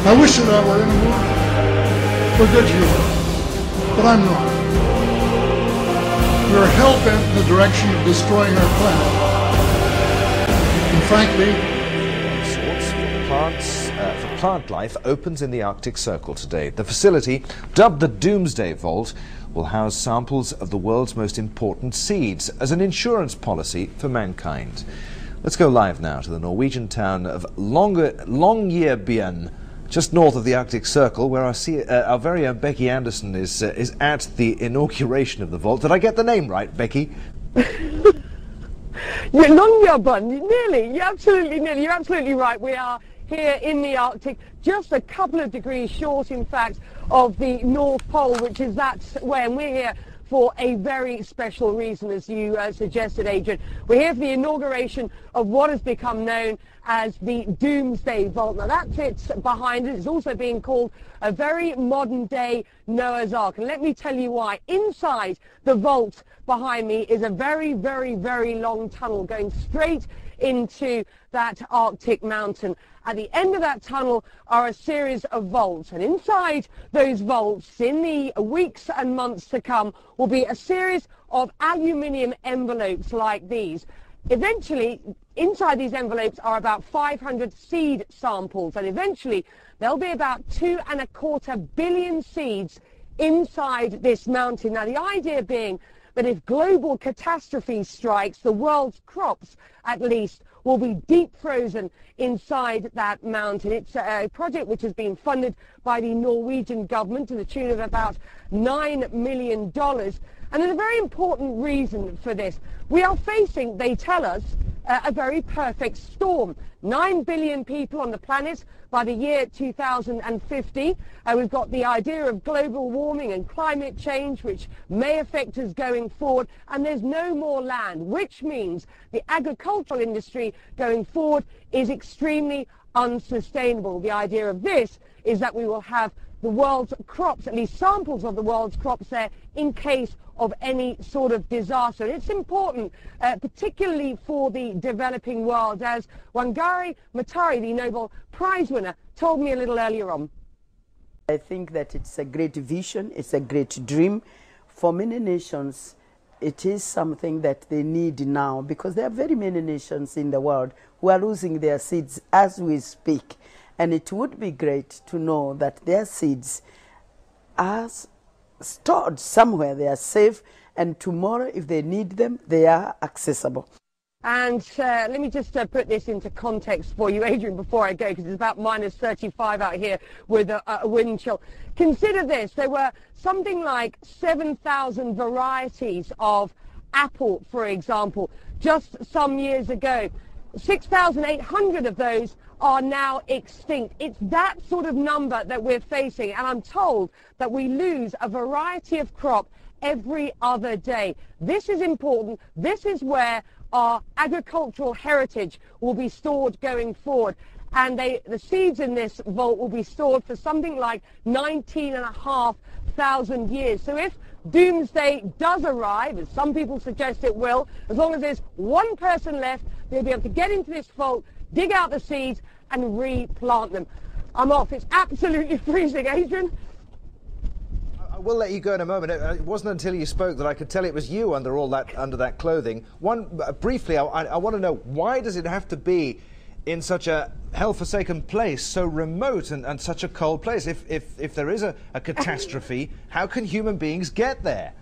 I wish that I were in a movie for good humor, but I'm not. We're hell-bent in the direction of destroying our planet. And frankly, for plant life opens in the Arctic Circle today. The facility, dubbed the Doomsday Vault, will house samples of the world's most important seeds as an insurance policy for mankind. Let's go live now to the Norwegian town of Longyearbyen, just north of the Arctic Circle, where our very own Becky Anderson is at the inauguration of the vault. Did I get the name right, Becky? Longyearbyen, nearly. You're absolutely right. We are here in the Arctic, just a couple of degrees short, in fact, of the North Pole, which is that's where, and we're here for a very special reason, as you suggested, Adrian. We're here for the inauguration of what has become known as the Doomsday Vault. Now, that sits behind it. It's also being called a very modern-day Noah's Ark. And let me tell you why. Inside the vault behind me is a very, very, very long tunnel going straight into that Arctic mountain. At the end of that tunnel are a series of vaults, and inside those vaults, in the weeks and months to come, will be a series of aluminium envelopes like these. Eventually, inside these envelopes are about 500 seed samples, and eventually there'll be about 2.25 billion seeds inside this mountain. Now, the idea being that if global catastrophe strikes, the world's crops, at least, will be deep frozen inside that mountain. It's a project which has been funded by the Norwegian government to the tune of about $9 million. And there's a very important reason for this. We are facing, they tell us, a very perfect storm. 9 billion people on the planet by the year 2050. We've got the idea of global warming and climate change, which may affect us going forward, and there's no more land, which means the agricultural industry going forward is extremely unsustainable. The idea of this is that we will have the world's crops, at least samples of the world's crops there, in case of any sort of disaster. And it's important, particularly for the developing world, as Wangari Maathai, the Nobel Prize winner, told me a little earlier on. I think that it's a great vision, it's a great dream. For many nations, it is something that they need now, because there are very many nations in the world who are losing their seeds as we speak. And it would be great to know that their seeds are stored somewhere, they are safe, and tomorrow, if they need them, they are accessible. And let me just put this into context for you, Adrian, before I go, because it's about -35 out here with a wind chill. Consider this. There were something like 7,000 varieties of apple, for example, just some years ago. 6,800 of those are now extinct. It's that sort of number that we're facing, and I'm told that we lose a variety of crop every other day. This is important. This is where our agricultural heritage will be stored going forward, and the seeds in this vault will be stored for something like 19,500 years. So if doomsday does arrive, as some people suggest it will, as long as there's one person left, they'll be able to get into this vault, dig out the seeds, and replant them. I'm off. It's absolutely freezing, Adrian. I will let you go in a moment. It wasn't until you spoke that I could tell it was you under that clothing. Briefly, I want to know, why does it have to be in such a hell-forsaken place, so remote and such a cold place? If there is a catastrophe, how can human beings get there?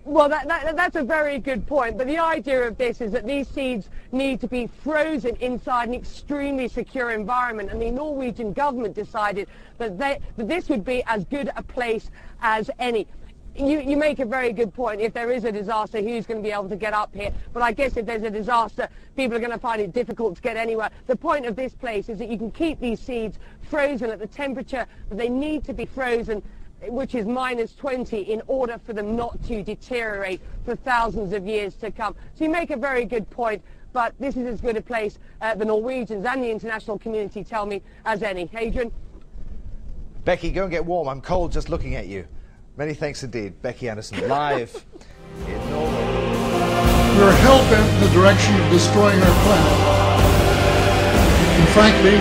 Well, that's a very good point, but the idea of this is that these seeds need to be frozen inside an extremely secure environment, and the Norwegian government decided that this would be as good a place as any. You make a very good point. If there is a disaster, who's going to be able to get up here? But I guess if there's a disaster, people are going to find it difficult to get anywhere. The point of this place is that you can keep these seeds frozen at the temperature that they need to be frozen, which is -20, in order for them not to deteriorate for thousands of years to come. So you make a very good point, but this is as good a place, the Norwegians and the international community tell me, as any. Adrian? Becky, go and get warm. I'm cold just looking at you. Many thanks indeed. Becky Anderson, live in Norway. We're hell-bent in the direction of destroying our planet. And frankly,